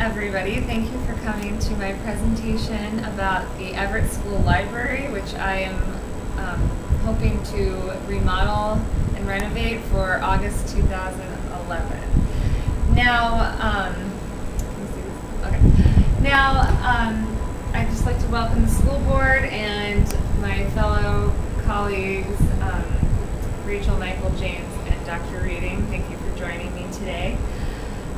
everybody. Thank you for coming to my presentation about the Everett School Library, which I am hoping to remodel and renovate for August 2011. I'd just like to welcome the school board and my fellow colleagues, Rachel, Michael, James, and Dr. Reading. Thank you for joining me today.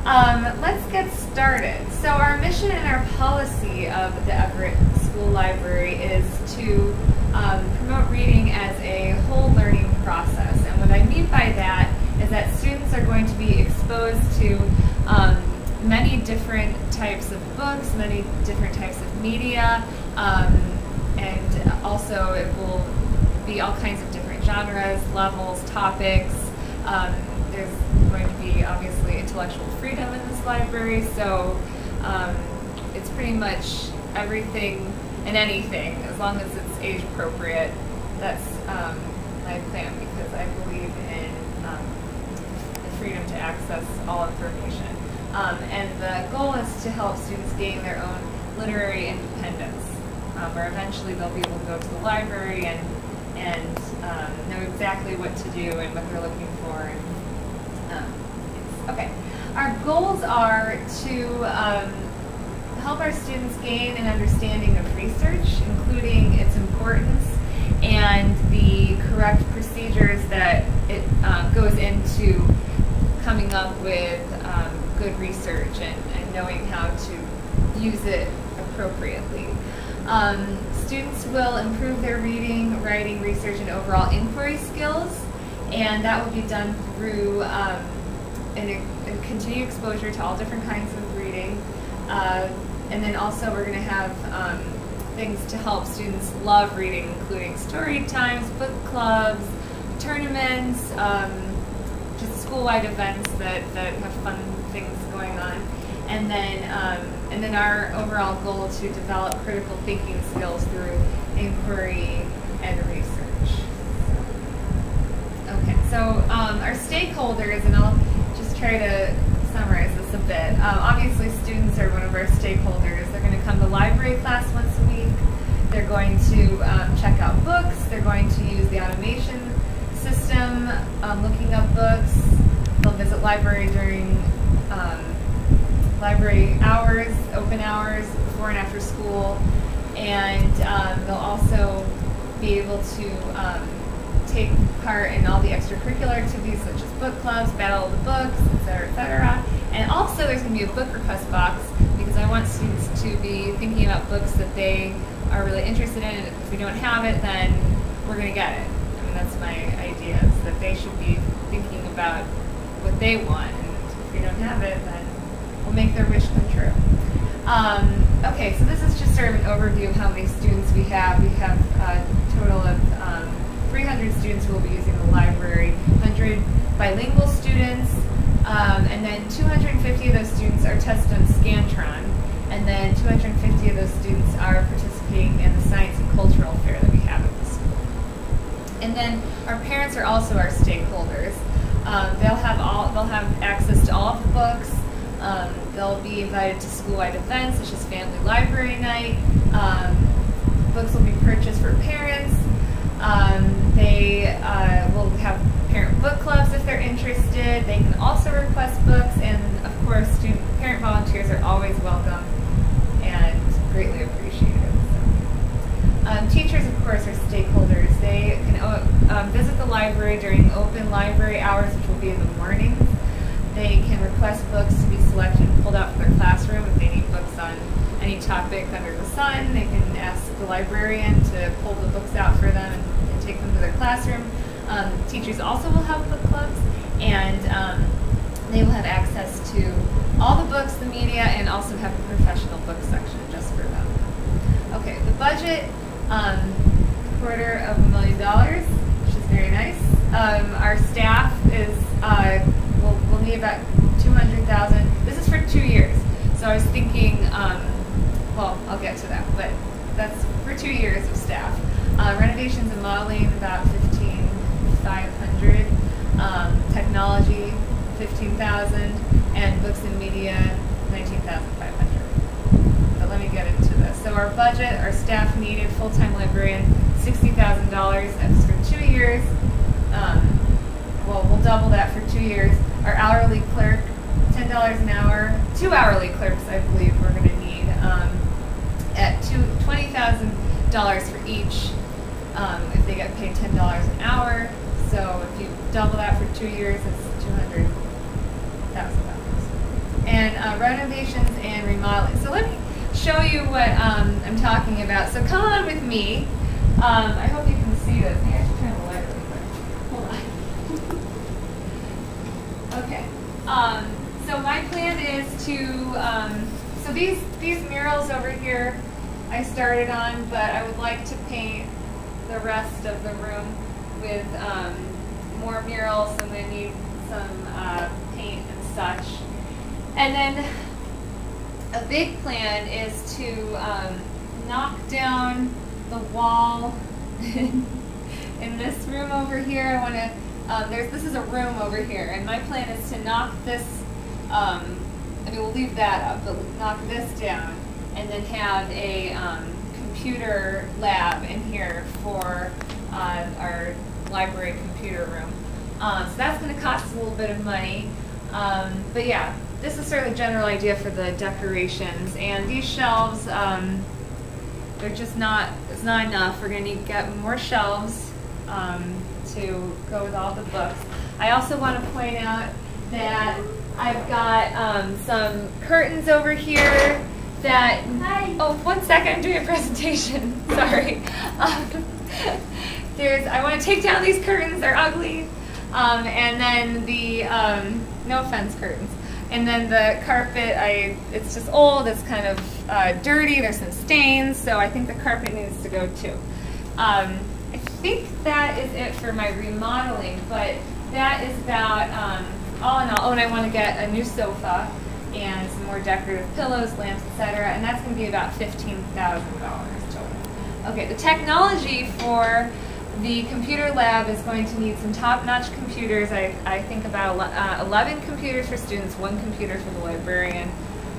Let's get started. So our mission and our policy of the Everett School Library is to promote reading as a whole learning process. And what I mean by that is that students are going to be exposed to many different types of books, many different types of media, and also it will be all kinds of different genres, levels, topics. There's going to be obviously intellectual freedom in this library, so it's pretty much everything and anything, as long as it's age appropriate. That's my plan, because I believe in the freedom to access all information. And the goal is to help students gain their own literary independence, where eventually they'll be able to go to the library and know exactly what to do and what they're looking for. Okay, our goals are to help our students gain an understanding of research, including its importance and the correct procedures that it goes into coming up with good research and knowing how to use it appropriately. Students will improve their reading, writing, research, and overall inquiry skills, and that will be done through a continued exposure to all different kinds of reading. And then also we're going to have things to help students love reading, including story times, book clubs, tournaments, just school-wide events that have fun things going on. And then our overall goal to develop critical thinking skills through inquiry and research. Okay, so our stakeholders, and I'll just try to summarize this a bit. Obviously, students are one of our stakeholders. They're going to come to library class once a week. They're going to check out books. They're going to use the automation system, looking up books. They'll visit library during library hours, open hours, before and after school, and they'll also be able to take part in all the extracurricular activities such as book clubs, battle of the books, etc., etc. And also there's going to be a book request box, because I want students to be thinking about books that they are really interested in, and if we don't have it, then we're going to get it. I mean, that's my idea, is that they should be thinking about what they want, and if we don't have it, then we'll make their wish come true. Okay, so this is just sort of an overview of how many students we have. We have a total of 300 students who will be using the library, 100 bilingual students, and then 250 of those students are tested on Scantron, and then 250 of those students are participating in the science and cultural fair that we have at the school. And then our parents are also our stakeholders. They'll have access to all of the books. They'll be invited to school-wide events such as Family Library Night. Books will be purchased for parents. They will have parent book clubs if they're interested. They can also request books, and of course, parent volunteers are always welcome and greatly appreciated. So, teachers, of course, are stakeholders. They can visit the library during open library hours, which will be in the mornings. They can request books to be selected and pulled out from their classroom if they need books on any topic under the sun. They can ask the librarian to pull the books out for them and take them to their classroom. Teachers also will have book clubs, and they will have access to all the books, the media, and also have a professional book section just for them. Okay, the budget, $250,000, which is very nice. Our staff is, we'll need about $200,000. This is for 2 years. So I was thinking, well, I'll get to that, but that's for 2 years of staff. Renovations and modeling, about $15,500. Technology, $15,000, and books and media, $19,500. our budget, our staff needed full-time librarian, $60,000. That's for 2 years. Well, we'll double that for 2 years. Our hourly clerk, $10 an hour. 2 hourly clerks, I believe, we're going to need at $20,000 for each if they get paid $10 an hour. So if you double that for 2 years, it's $200,000. And renovations and remodeling. So let me show you what I'm talking about. So come on with me. I hope you can see this. Maybe I should turn the light really quick. Hold on. Okay. So my plan is to, so these murals over here I started on, but I would like to paint the rest of the room with more murals, and they need some paint and such. And then a big plan is to knock down the wall in this room over here. I want to, this is a room over here, and my plan is to knock this, I mean, we'll leave that up, but knock this down, and then have a computer lab in here for our library computer room. So that's going to cost us a little bit of money. But yeah, this is sort of the general idea for the decorations. And these shelves, they're just not, it's not enough. We're going to need to get more shelves to go with all the books. I also want to point out that I've got some curtains over here that, oh, 1 second, I'm doing a presentation, sorry. I want to take down these curtains, they're ugly. And then the, no offense, curtains. And then the carpet, it's just old, it's kind of dirty, there's some stains, so I think the carpet needs to go too. I think that is it for my remodeling, but that is about all in all. Oh, and I want to get a new sofa and some more decorative pillows, lamps, etc., and that's going to be about $15,000 total. Okay, the technology for the computer lab is going to need some top-notch computers. I think about 11 computers for students, 1 computer for the librarian.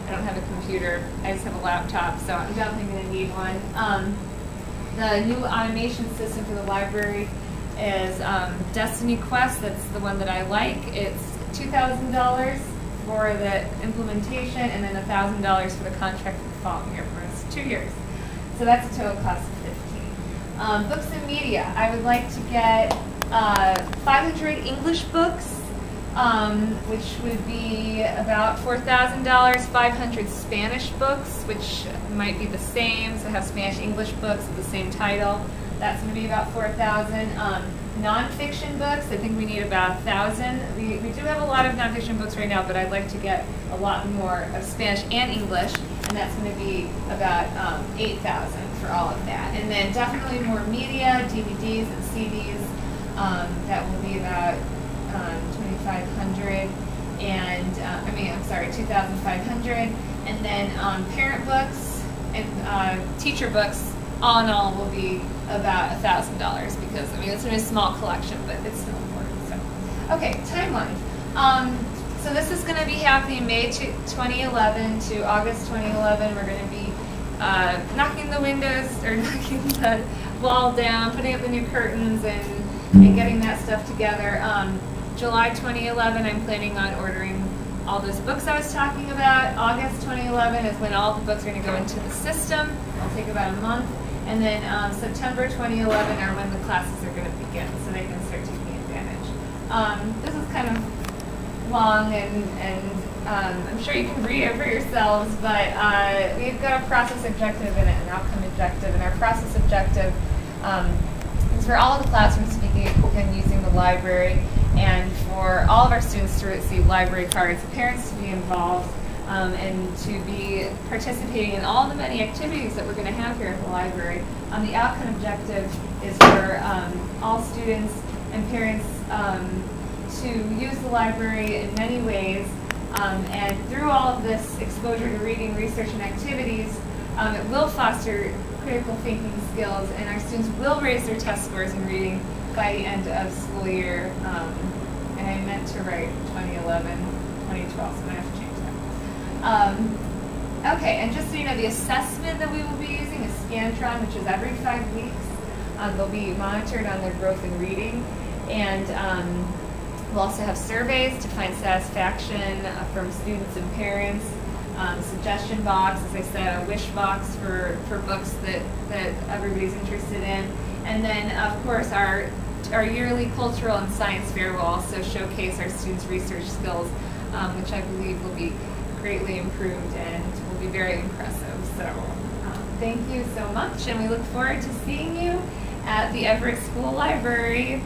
I don't have a computer, I just have a laptop, so I'm definitely going to need one. The new automation system for the library is Destiny Quest. That's the one that I like. It's $2,000 for the implementation, and then $1,000 for the contract for the following year, for 2 years. So that's a total cost of $15,000. Books and media. I would like to get 500 English books, which would be about $4,000. 500 Spanish books, which might be the same, so have Spanish-English books with the same title. That's going to be about $4,000. Nonfiction books, I think we need about 1,000. We do have a lot of nonfiction books right now, but I'd like to get a lot more of Spanish and English, and that's going to be about 8,000 for all of that. And then definitely more media, DVDs and CDs. That will be about 2,500, and I'm sorry, 2,500. And then parent books and teacher books, all in all, will be about $1,000, because it's in a small collection, but it's still important. So, okay, timeline. So this is going to be happening May 2011 to August 2011. We're going to be knocking the windows, or knocking the wall down, putting up the new curtains, and getting that stuff together. July 2011, I'm planning on ordering all those books I was talking about. August 2011 is when all the books are going to go into the system. It'll take about a month. And then September 2011 are when the classes are going to begin, so they can start taking advantage. This is kind of long, and I'm sure you can read it for yourselves, but we've got a process objective and an outcome objective. And our process objective is for all of the classrooms to begin using the library, and for all of our students to receive library cards, parents to be involved, and to be participating in all the many activities that we're going to have here at the library. The outcome objective is for all students and parents to use the library in many ways, and through all of this exposure to reading, research, and activities, it will foster critical thinking skills, and our students will raise their test scores in reading by the end of school year. And I meant to write 2011, 2012, so I'm going to have to change that. Okay, and just so you know, the assessment that we will be using is Scantron, which is every 5 weeks. They'll be monitored on their growth in reading, and we'll also have surveys to find satisfaction from students and parents, suggestion box, as I said, a wish box for books that everybody's interested in, and then of course our yearly cultural and science fair will also showcase our students' research skills, which I believe will be greatly improved and will be very impressive. So thank you so much, and we look forward to seeing you at the Everett School Library